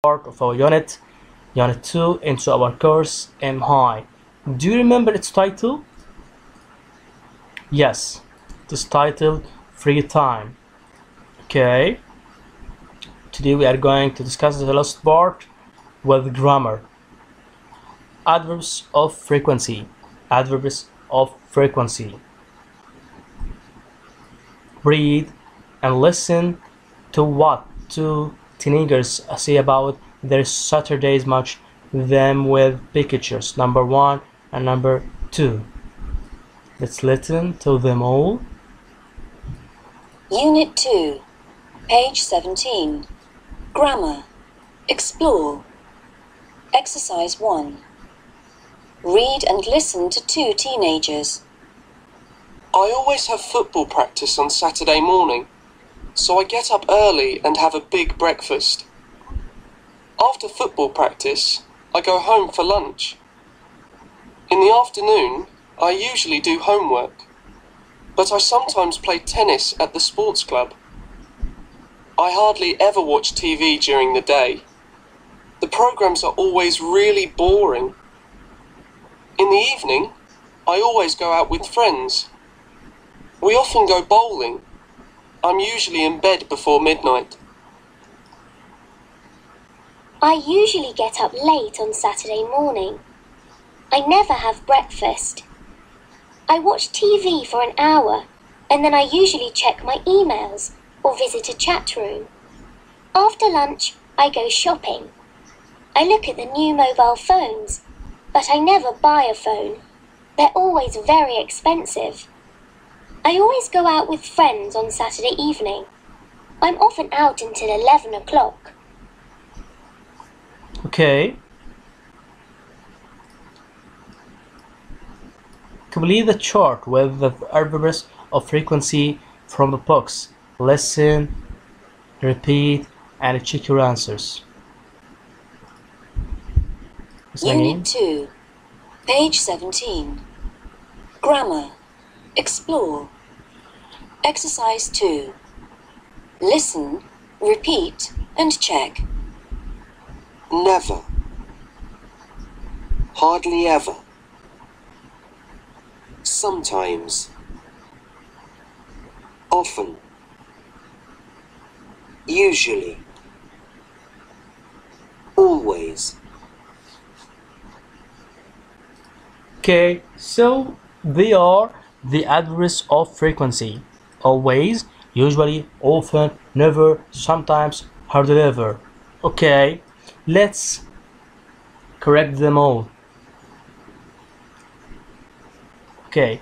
Part of our unit 2 into our course M High. Do you remember its title? Yes, it is titled Free Time. Okay, today we are going to discuss the last part with grammar. Adverbs of frequency. Adverbs of frequency. Read and listen to what two teenagers say about their Saturday's match, them with pictures, number 1 and number 2. Let's listen to them all. Unit 2, page 17. Grammar. Explore. Exercise 1. Read and listen to two teenagers. I always have football practice on Saturday morning, so I get up early and have a big breakfast. After football practice, I go home for lunch. In the afternoon, I usually do homework, but I sometimes play tennis at the sports club. I hardly ever watch TV during the day. The programs are always really boring. In the evening, I always go out with friends. We often go bowling. I'm usually in bed before midnight. I usually get up late on Saturday morning. I never have breakfast. I watch TV for an hour, and then I usually check my emails or visit a chat room. After lunch, I go shopping. I look at the new mobile phones, but I never buy a phone. They're always very expensive. I always go out with friends on Saturday evening. I'm often out until 11 o'clock. Okay. Complete the chart with the adverbs of frequency from the books. Listen, repeat, and check your answers. Unit 2, page 17. Grammar. Explore. Exercise 2. Listen, repeat, and check. Never. Hardly ever. Sometimes. Often. Usually. Always. Okay, so they are the adverbs of frequency. Always, usually, often, never, sometimes, hardly ever. Okay, let's correct them all. Okay,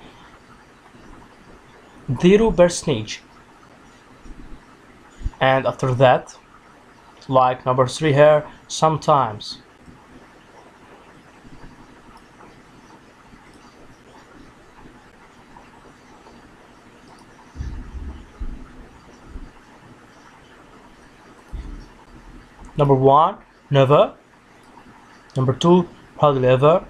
0%, and after that, like number 3 here, sometimes. Number 1, never. Number 2, hardly ever.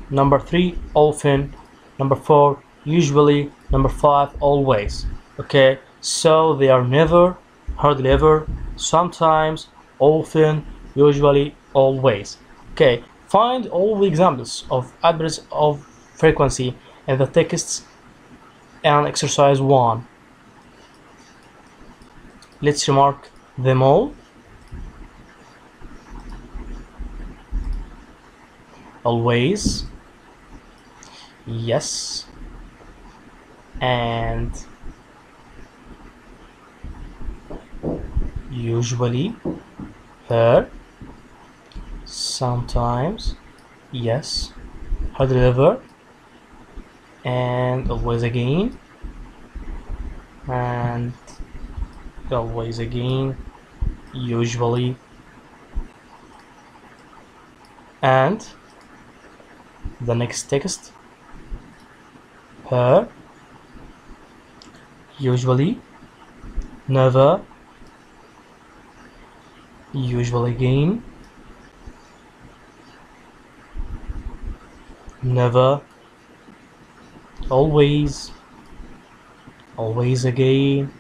Number 3, often. Number 4, usually. Number 5, always. Okay, so they are never, hardly ever, sometimes, often, usually, always. Okay, find all the examples of adverbs of frequency in the texts and exercise 1. Let's remark them all. Always, yes, and usually, her, sometimes, yes, hardly ever, and always again, and always again, usually, and the next text, her, usually, never, usually again, never, always, always again,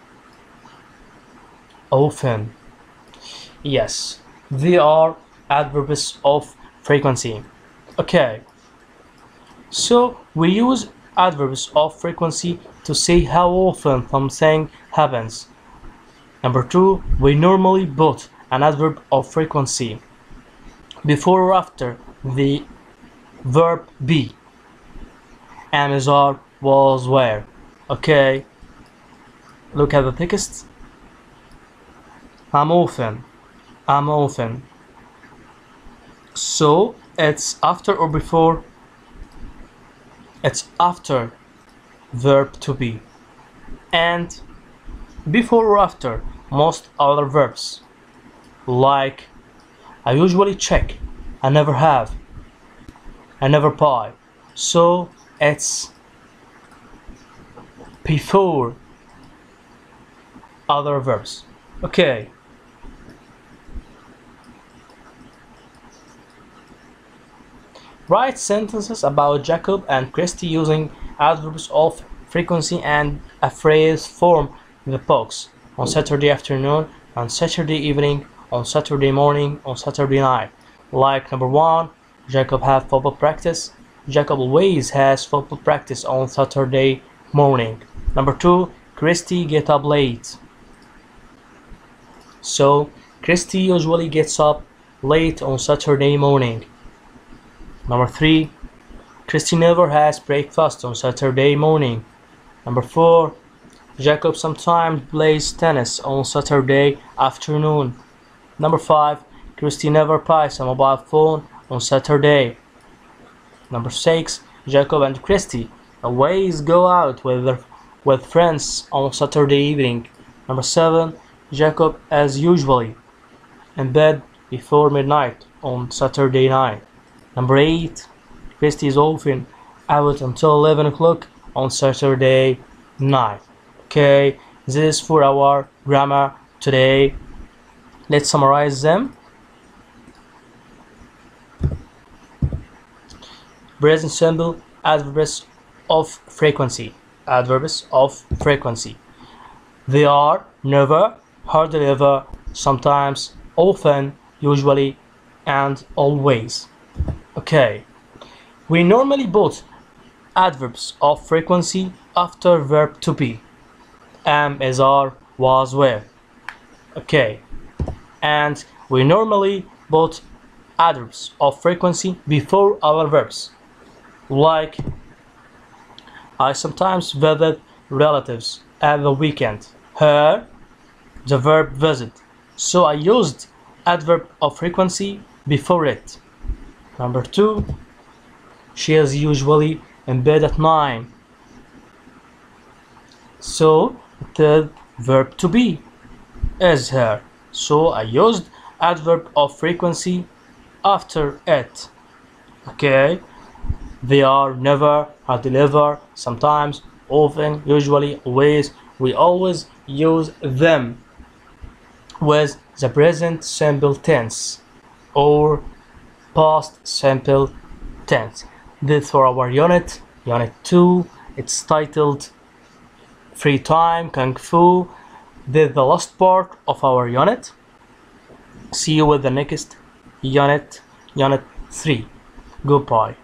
often. Yes, they are adverbs of frequency. Okay, so we use adverbs of frequency to say how often something happens. Number two, we normally put an adverb of frequency before or after the verb be. Am, is, are, was, were. Okay, look at the text. I'm often. I'm often. So it's after or before? It's after verb to be. And before or after most other verbs. Like I usually check. I never have. I never buy. So it's before other verbs. Okay. Write sentences about Jacob and Christy using adverbs of frequency and a phrase form in the box. On Saturday afternoon, on Saturday evening, on Saturday morning, on Saturday night. Like number one, Jacob have football practice. Jacob always has football practice on Saturday morning. Number two, Christy get up late. So Christy usually gets up late on Saturday morning. Number three, Christy never has breakfast on Saturday morning. Number four, Jacob sometimes plays tennis on Saturday afternoon. Number five, Christy never buys a mobile phone on Saturday. Number six, Jacob and Christy always go out with friends on Saturday evening. Number seven, Jacob is usually in bed before midnight on Saturday night. Number eight, Christy is often out until 11 o'clock on Saturday night. Okay, this is for our grammar today. Let's summarize them. Present simple adverbs of frequency. Adverbs of frequency. They are never, hardly ever, sometimes, often, usually, and always. Okay, we normally put adverbs of frequency after verb to be. Am, is, are, was, were. Okay, and we normally put adverbs of frequency before our verbs. Like, I sometimes visit relatives at the weekend. Her, the verb visit. So I used adverb of frequency before it. Number two, she is usually in bed at 9. So the verb to be is her. So I used adverb of frequency after it. Okay, they are never, hardly ever, sometimes, often, usually, always. We always use them with the present simple tense or past simple tense. This for our unit 2. It's titled Free Time Kung Fu. This is the last part of our unit. See you with the next unit 3. Goodbye.